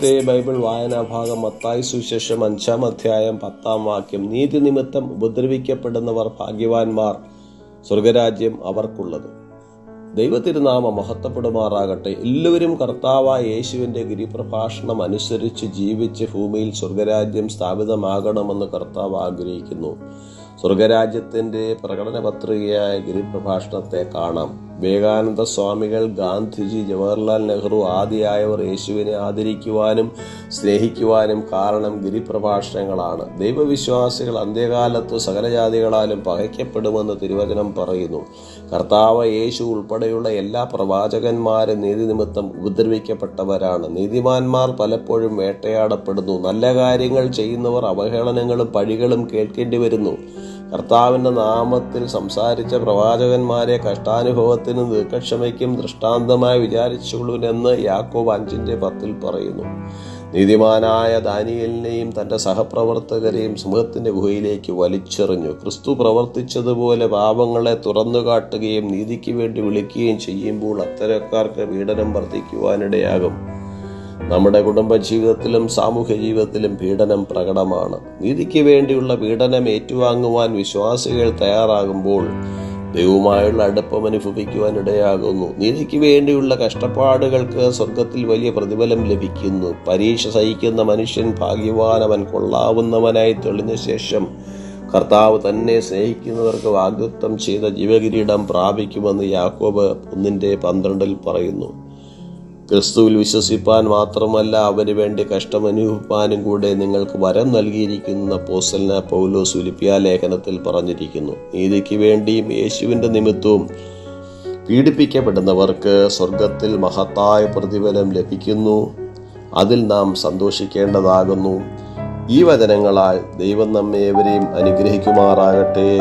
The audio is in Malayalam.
ഇന്നത്തെ ബൈബിൾ വായനാ ഭാഗം മത്തായി സുവിശേഷം 5-ാം അധ്യായം 10-ാം വാക്യം. നീതി നിമിത്തം ഉപദ്രവിക്കപ്പെടുന്നവർ ഭാഗ്യവാന്മാർ, സ്വർഗരാജ്യം അവർക്കുള്ളത്. ദൈവതിരുനാമം മഹത്വപ്പെടുമാറാകട്ടെ. എല്ലാവരും കർത്താവായ യേശുവിൻ്റെ ഗിരിപ്രഭാഷണം അനുസരിച്ച് ജീവിച്ച് ഭൂമിയിൽ സ്വർഗരാജ്യം സ്ഥാപിതമാകണമെന്ന് കർത്താവ് ആഗ്രഹിക്കുന്നു. സ്വർഗരാജ്യത്തിൻ്റെ പ്രകടന പത്രികയായ ഗിരിപ്രഭാഷണത്തെ കാണാം. വിവേകാനന്ദ സ്വാമികൾ, ഗാന്ധിജി, ജവഹർലാൽ നെഹ്റു ആദിയായവർ യേശുവിനെ ആദരിക്കുവാനും സ്നേഹിക്കുവാനും കാരണം ഗിരിപ്രഭാഷണങ്ങളാണ്. ദൈവവിശ്വാസികൾ അന്ത്യകാലത്ത് സകലജാതികളാലും പകയ്ക്കപ്പെടുമെന്ന് തിരുവചനം പറയുന്നു. കർത്താവ് യേശു ഉൾപ്പെടെയുള്ള എല്ലാ പ്രവാചകന്മാരും നീതി നിമിത്തം ഉപദ്രവിക്കപ്പെട്ടവരാണ്. നീതിമാന്മാർ പലപ്പോഴും വേട്ടയാടപ്പെടുന്നു. നല്ല കാര്യങ്ങൾ ചെയ്യുന്നവർ അവഹേളനങ്ങളും പഴികളും കേൾക്കേണ്ടി വരുന്നു. കർത്താവിൻ്റെ നാമത്തിൽ സംസാരിച്ച പ്രവാചകന്മാരെ കഷ്ടാനുഭവത്തിനും ദീർഘക്ഷമയ്ക്കും ദൃഷ്ടാന്തമായി വിചാരിച്ചുകൊള്ളുവെന്ന് യാക്കോബ് 5:10 പറയുന്നു. നീതിമാനായ ദാനിയേലിനെയും തൻ്റെ സഹപ്രവർത്തകരെയും സിംഹത്തിൻ്റെ ഗുഹയിലേക്ക് വലിച്ചെറിഞ്ഞു. ക്രിസ്തു പ്രവർത്തിച്ചതുപോലെ പാപങ്ങളെ തുറന്നു കാട്ടുകയും നീതിക്ക് വേണ്ടി വിളിക്കുകയും ചെയ്യുമ്പോൾ അത്തരക്കാർക്ക് പീഡനം വർദ്ധിക്കുവാനിടയാകും. നമ്മുടെ കുടുംബജീവിതത്തിലും സാമൂഹ്യ ജീവിതത്തിലും പീഡനം പ്രകടമാണ്. നീതിക്ക് വേണ്ടിയുള്ള പീഡനം ഏറ്റുവാങ്ങുവാൻ വിശ്വാസികൾ തയ്യാറാകുമ്പോൾ ദൈവവുമായുള്ള അടുപ്പം അനുഭവിക്കുവാനിടയാകുന്നു. നീതിക്ക് വേണ്ടിയുള്ള കഷ്ടപ്പാടുകൾക്ക് സ്വർഗത്തിൽ വലിയ പ്രതിഫലം ലഭിക്കുന്നു. പരീക്ഷ സഹിക്കുന്ന മനുഷ്യൻ ഭാഗ്യവാൻ, അവൻ കൊള്ളാവുന്നവനായി തെളിഞ്ഞ ശേഷം കർത്താവ് തന്നെ സ്നേഹിക്കുന്നവർക്ക് വാഗ്ദത്തം ചെയ്ത ജീവകിരീടം പ്രാപിക്കുമെന്ന് യാക്കോബ് 1:12 പറയുന്നു. ക്രിസ്തുവിൽ വിശ്വസിപ്പാൻ മാത്രമല്ല, അവന് വേണ്ടി കഷ്ടമനുഭവിപ്പാനും കൂടെ നിങ്ങൾക്ക് വരം നൽകിയിരിക്കുന്ന അപ്പോസ്തലനായ പൗലോസ് ഫിലിപ്പിയ ലേഖനത്തിൽ പറഞ്ഞിരിക്കുന്നു. നീതിക്ക് വേണ്ടിയും യേശുവിൻ്റെ നിമിത്തവും പീഡിപ്പിക്കപ്പെടുന്നവർക്ക് സ്വർഗത്തിൽ മഹത്തായ പ്രതിഫലം ലഭിക്കുന്നു. അതിൽ നാം സന്തോഷിക്കേണ്ടതാകുന്നു. ഈ വചനങ്ങളാൽ ദൈവം നമ്മെ ഏവരെയും അനുഗ്രഹിക്കുമാറാകട്ടെ.